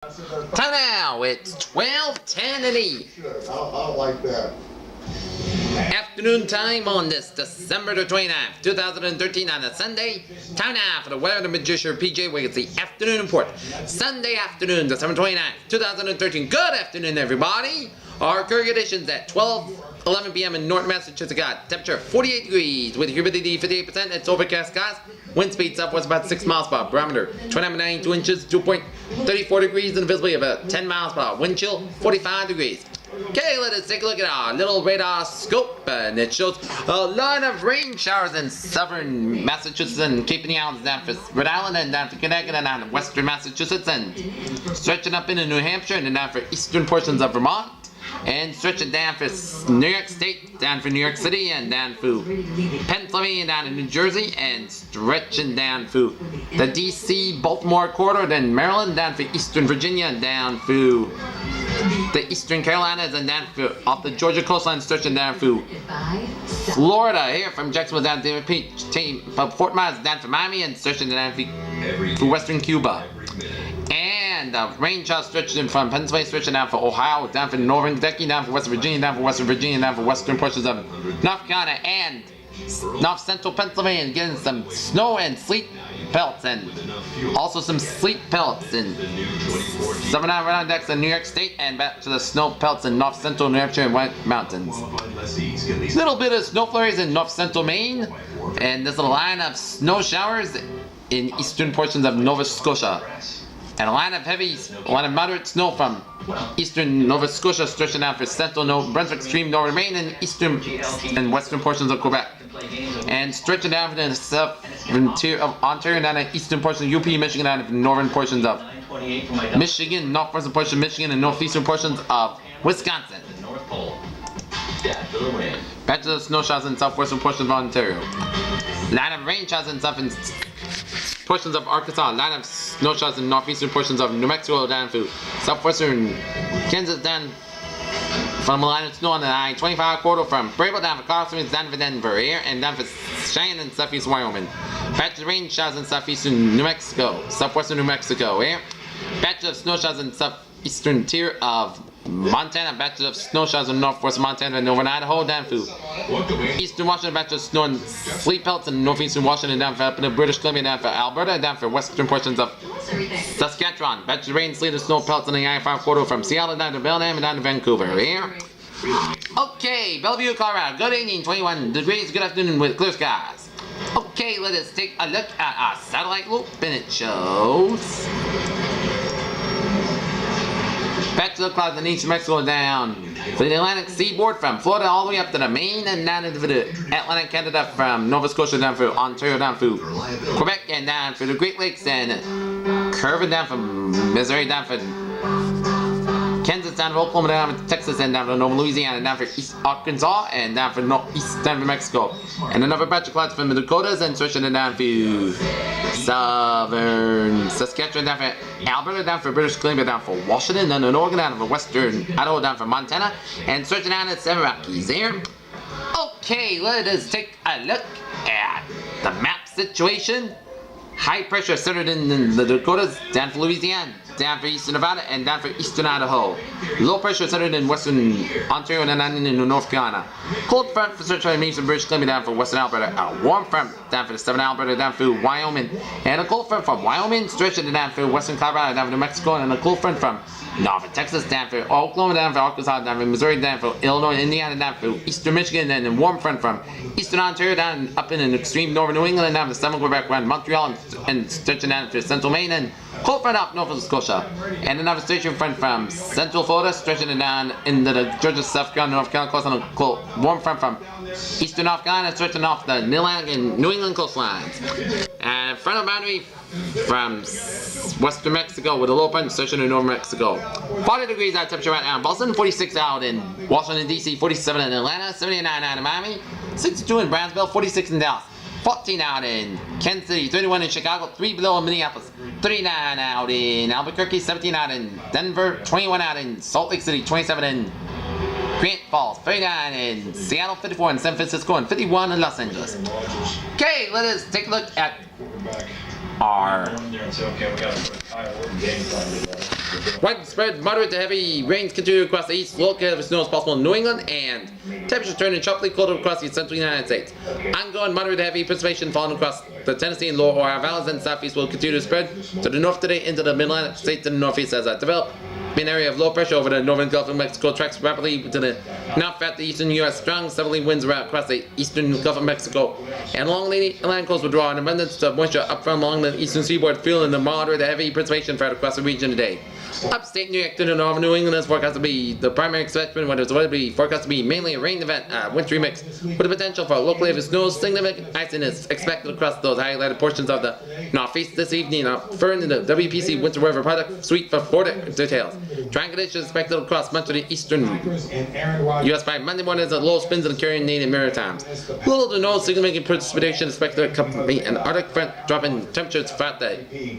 Time now, it's 12:10 in the I don't like that. afternoon time on this December the 29th, 2013 on a Sunday. Time now for the weather, the magician PJ Wiggins, the afternoon report. Sunday afternoon, December 29th, 2013. Good afternoon, everybody. Our current conditions at 12:11 p.m. in North Massachusetts. Got temperature 48 degrees with humidity 58%. It's overcast skies. Wind speed southwest about 6 miles per hour. Barometer 29.92 inches, 2.34 degrees, and visibility about 10 miles per hour. Wind chill 45 degrees. Okay, let us take a look at our little radar scope, and it shows a line of rain showers in southern Massachusetts and Cape and the Islands, down for Rhode Island and down for Connecticut and down in western Massachusetts, and stretching up into New Hampshire and then down for eastern portions of Vermont, and stretching down for New York State, down for New York City, and down for Pennsylvania, down in New Jersey, and stretching down for the DC Baltimore corridor, then Maryland, down for eastern Virginia, and down for the eastern Carolinas, and down for off the Georgia coastline, stretching down for Florida, here from Jacksonville down to Fort Myers, down for Miami, and stretching down for western Cuba. And rain showers stretching from Pennsylvania, stretching down for Ohio, down for northern Kentucky, down for West Virginia, down for western Virginia, down for western portions of North Carolina and north central Pennsylvania, getting some snow and sleet pelts, and also some sleet pelts in southern Adirondacks in New York State, and back to the snow pelts in north central New Hampshire and White Mountains. Little bit of snow flurries in north central Maine, and there's a line of snow showers in eastern portions of Nova Scotia. And a line of moderate snow from eastern Nova Scotia, stretching out for central New Brunswick, extreme northern Maine, and eastern and western portions of Quebec. And stretching down for the southern interior of Ontario, and down the eastern portions of UP, Michigan, down the northern portions of Michigan, northwestern portions of Michigan, and northeastern portions of Wisconsin. Back to the snow showers in southwestern portions of Ontario. Line of rain showers in southern portions of Arkansas, line of snow showers in northeastern portions of New Mexico, down to southwestern Kansas, down from a line of snow on the I-25 corridor from Brable, down for Carson, down for Denver, here, and down for Cheyenne and southeast Wyoming. Patch of rain showers in southeastern New Mexico, southwestern New Mexico, here. Patch of snow showers in southeastern tier of Montana, batches of snow showers in northwestern Montana and northern Idaho, down for eastern Washington, batches of snow and sleet pelts in northeastern Washington, down for up in British Columbia, down for Alberta, down for western portions of Saskatchewan, batches of rain, sleet, and snow pelts in the I-5 corridor from Seattle down to Bellingham and down to Vancouver. Here. Okay, Bellevue, Colorado. Good evening, 21 degrees. Good afternoon with clear skies. Okay, let us take a look at our satellite loop, and it shows. Back to the clouds in east Mexico, down for the Atlantic seaboard from Florida all the way up to the Maine, and down into the Atlantic Canada from Nova Scotia down for Ontario, down for Quebec, and down for the Great Lakes, and curving down from Missouri, down for Kansas, down for Oklahoma, down for Texas, and down for Nova Louisiana, down for East Arkansas, and down for East down for Mexico. And another batch of clouds from the Dakotas, and stretching it down for southern Saskatchewan, down for Alberta, down for British Columbia, down for Washington, and then Oregon, down for western Idaho, down for Montana, and stretching down at Seven Rockies here. Okay, let us take a look at the map situation. High pressure centered in the Dakotas, down for Louisiana, down for eastern Nevada, and down for eastern Idaho. Low pressure centered in western Ontario and then in North Carolina. Cold front for stretching eastern British Columbia, down for western Alberta. A warm front down for the southern Alberta, down for Wyoming. And a cold front from Wyoming stretching down for western Colorado, down for New Mexico. And a cold front from northern Texas, down for Oklahoma, down for Arkansas, down for Missouri, down for Illinois, Indiana, down for eastern Michigan. And a warm front from eastern Ontario, down up in an extreme northern New England, and down for southern Quebec, around Montreal, and stretching down to central Maine, and cold front up Nova Scotia. And another station front from central Florida, stretching it down into the Georgia, South Carolina, North Carolina coast, and a cold, warm front from eastern North Carolina, stretching off the Atlantic and New England coastlines. And frontal boundary from western Mexico with a low point stretching in northern Mexico. 40 degrees out temperature right now in Boston, 46 out in Washington, D.C., 47 in Atlanta, 79 out in Miami, 62 in Brownsville, 46 in Dallas. 14 out in Kansas City, 31 in Chicago, 3 below in Minneapolis, 39 out in Albuquerque, 17 out in Denver, 21 out in Salt Lake City, 27 in Grant Falls, 39 in Seattle, 54 in San Francisco, and 51 in Los Angeles. Okay, let us take a look at are widespread moderate to heavy rains continue across the east. Local heavy snow is possible in New England, and temperatures turning sharply colder across the central United States. Ongoing moderate to heavy precipitation falling across the Tennessee and Lower Ohio valleys and southeast will continue to spread to the north today into the Mid-Atlantic states and the northeast as that develop. An area of low pressure over the northern Gulf of Mexico tracks rapidly to the north at the eastern U.S. Strong southerly winds around across the eastern Gulf of Mexico, and along the Atlantic coast will draw an abundance of moisture up from along the eastern seaboard, fueling the moderate to heavy precipitation threat across the region today. Upstate New York to the northern New England is forecast to be the primary exception, when it's forecast to be mainly a rain event, wintry mix, with the potential for local heavy snow. Significant icing is expected across those highlighted portions of the northeast this evening. Referring to the WPC Winter Weather Product Suite for Florida details. Dry conditions expected across much of the eastern U.S. by Monday morning as the low spins and carrying native Maritimes. Little to no significant precipitation expected to accompany an Arctic front dropping temperatures throughout the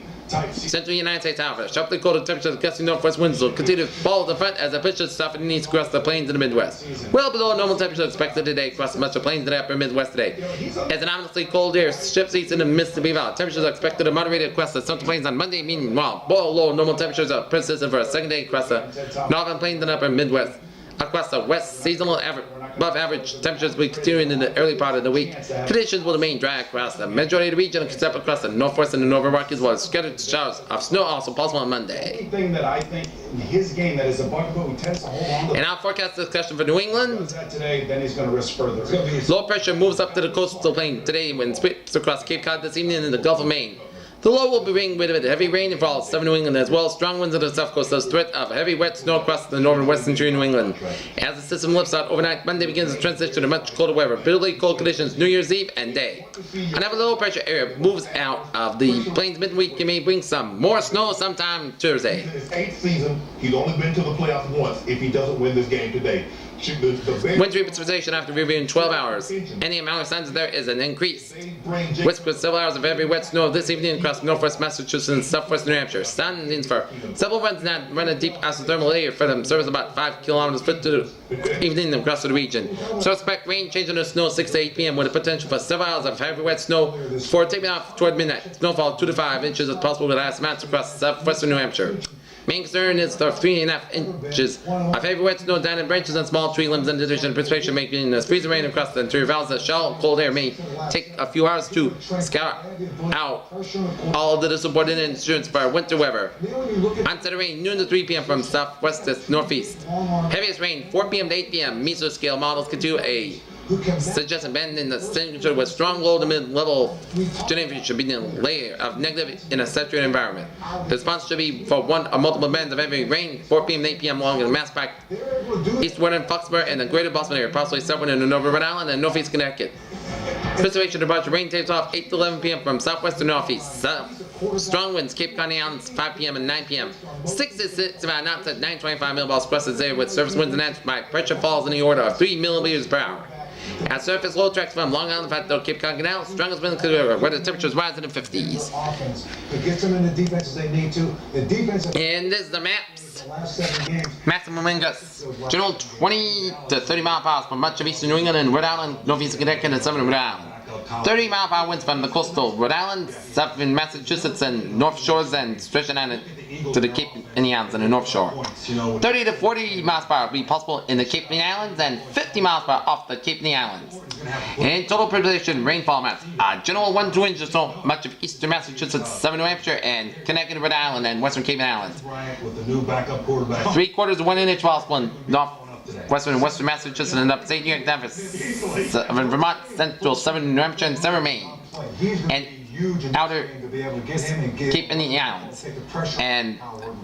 central United States. However, sharply colder temperatures gusting northwest winds will continue to follow the front as the pitches soften east across the plains in the Midwest. Well below normal temperatures expected today across much of the plains in the upper Midwest today. As anomalously cold air shifts east in the Mississippi Valley, temperatures are expected to moderate across the central plains on Monday, meanwhile below normal temperatures are persistent for a second day across the northern plains and upper Midwest. Across the west, seasonal above average temperatures will continue in the early part of the week. Conditions will remain dry across the majority of the region, except across the northwest and the northern Rockies, while scattered showers of snow also possible on Monday. Anything that I think in his game that is a bugaboo, he tends to hold on to. And our forecast discussion for New England. Today, then he's going to risk further. Low pressure moves up to the coastal plain today when sweeps across Cape Cod this evening in the Gulf of Maine. The low will be bringing with it heavy rain and fall southern New England, as well as strong winds on the south coast. There's threat of heavy wet snow across the northern western tier of New England. As the system lifts out overnight, Monday begins to transition to much colder weather. Bitterly cold conditions New Year's Eve and day. Another low pressure area moves out of the plains midweek. You may bring some more snow sometime Thursday. In his 8th season, he's only been to the playoffs once if he doesn't win this game today. Wintry precipitation after reviewing 12 hours. Any amount of signs there is an increase. Whisk with several hours of heavy wet snow this evening across northwest Massachusetts and southwest New Hampshire. Sun means for several winds that run a deep isothermal layer for them serves about 5 kilometers foot to the evening across the region. So expect rain changing to snow 6 to 8 p.m. with a potential for several hours of heavy wet snow before taking off toward midnight. Snowfall 2 to 5 inches is possible with ice amounts across southwestern New Hampshire. Main concern is the 3.5 inches of heavy wet snow down in branches and small tree limbs, in addition to precipitation making freezing rain across the interior valleys. The shallow cold air may take a few hours to scour out all of the subordinate instruments for winter weather. Onset of rain noon to 3 p.m. from southwest to northeast. Heaviest rain 4 p.m. to 8 p.m. Mesoscale models could do a suggested bend in the temperature with strong low to mid-level generation should be a layer of negative in a saturated environment. The response should be for one or multiple bands of heavy rain 4 p.m. to 8 p.m. along the Mass Pack, eastward in Foxborough and the greater Boston area, possibly southward in the Northern Rhode Island and northeast Connecticut. Precipitation about rain tapers off 8 to 11 p.m. from southwest to northeast. Strong winds, Cape Cod Islands 5 p.m. and 9 p.m. 6 to 6 about knots at 925 millibars across the area with surface winds and by pressure falls in the order of 3 millimeters per hour. At surface, low tracks from Long Island to Cape Cod Canal, strongest winds where the temperatures rise in the 50s. And this is the maps. Maximum wind gusts. General 20 to 30 mile per hour from much of eastern New England and Rhode Island, northeast Connecticut, and southern Rhode Island. 30 mile per hour winds from the coastal Rhode Island, southern Massachusetts, and North Shores, and stretching on to the Cape and the Islands and the North Shore. 30 to 40 miles per hour will be possible in the Cape and the Islands, and 50 miles per hour off the Cape and the Islands. In total precipitation, rainfall amounts, general 1 to 2 inches so much of eastern Massachusetts, southern New Hampshire, and Connecticut, Rhode Island, and western Cape and Islands. 3/4 to 1 inch possible in northwestern and western Massachusetts and upstate New York, down for Vermont, central southern New Hampshire, and southern Maine, and outer Cape and the Islands, and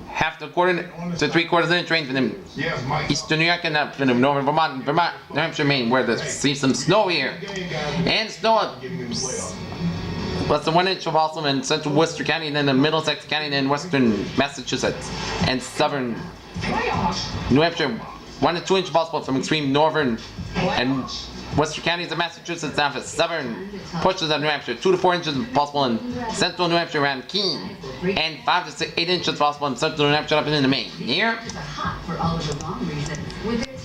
half to quarter to 3/4 inch rain from eastern New York and up in northern Vermont, New Hampshire, Maine, where there's see some snow here, and snow less than 1 inch of also in central Worcester County, and then in Middlesex County, and in western Massachusetts and southern New Hampshire. 1 to 2 inches possible from extreme northern and western counties of Massachusetts down to southern portions of New Hampshire. 2 to 4 inches possible in central New Hampshire around Keene, and 5 to 8 inches possible in central New Hampshire up into Maine. Here.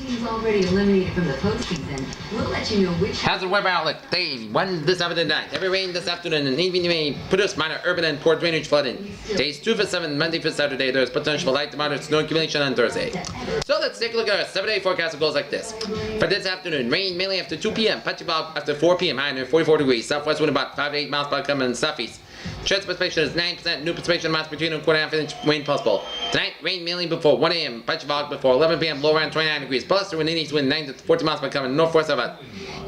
teams already eliminated from the postseason. We'll let you know which. Hazard weather outlook. Day 1 this afternoon night. Heavy rain this afternoon and evening rain. Produce minor urban and poor drainage flooding. Days 2 for 7, Monday for Saturday. There's potential for light to moderate snow accumulation on Thursday. So let's take a look at our 7-day forecast. It goes like this. For this afternoon, rain mainly after 2 p.m. Patchy fog after 4 p.m. High near 44 degrees. Southwest wind about 5 to 8 miles per hour coming in southeast. Chance of precipitation is 9%. New precipitation amounts between 1/4 inch rain possible. Tonight, rain mainly before 1 a.m. Patchy fog before 11 p.m. Low around 29 degrees. Plus, wind east wind 9 to 14 miles per hour coming northwest about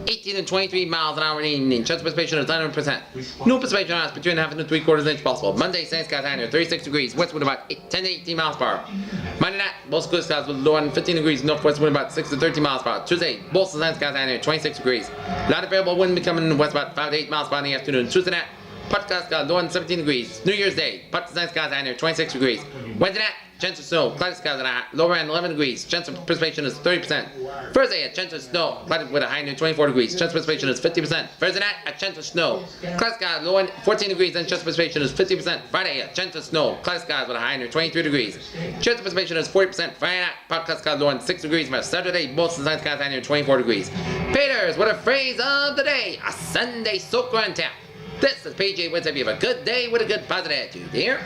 18 to 23 miles an hour in the evening. Chance of precipitation is 9%. New precipitation amounts between 1/2 and 3/4 inch possible. Monday, sunny skies high near 36 degrees. West wind about 10 to 18 miles per hour. Monday night, both clear skies with low around 15 degrees. Northwest wind about 6 to 13 miles per hour. Tuesday, both sunny skies high near 26 degrees. Light variable wind becoming west about 5 to 8 miles per hour in the afternoon. Tuesday night, Podcast got low on 17 degrees. New Year's Day, Podcast skies high near 26 degrees. Wednesday night, chance of snow, cloudy skies at a lower end 11 degrees. Chance of precipitation is 30%. Thursday, a chance of snow, cloudy with a high near 24 degrees. Chance of precipitation is 50%. Thursday night, a chance of snow, cloudy skies low end 14 degrees, and chance of precipitation is 50%. Friday, a chance of snow, cloudy skies with a high near 23 degrees. Chance of precipitation is 40%. Friday night, podcast skies low on 6 degrees. For Saturday, both sunny skies high near 24 degrees. Peters, what a phrase of the day, a Sunday soaker on tap. This is PJ Wiggins. Have you have a good day with a good positive attitude here.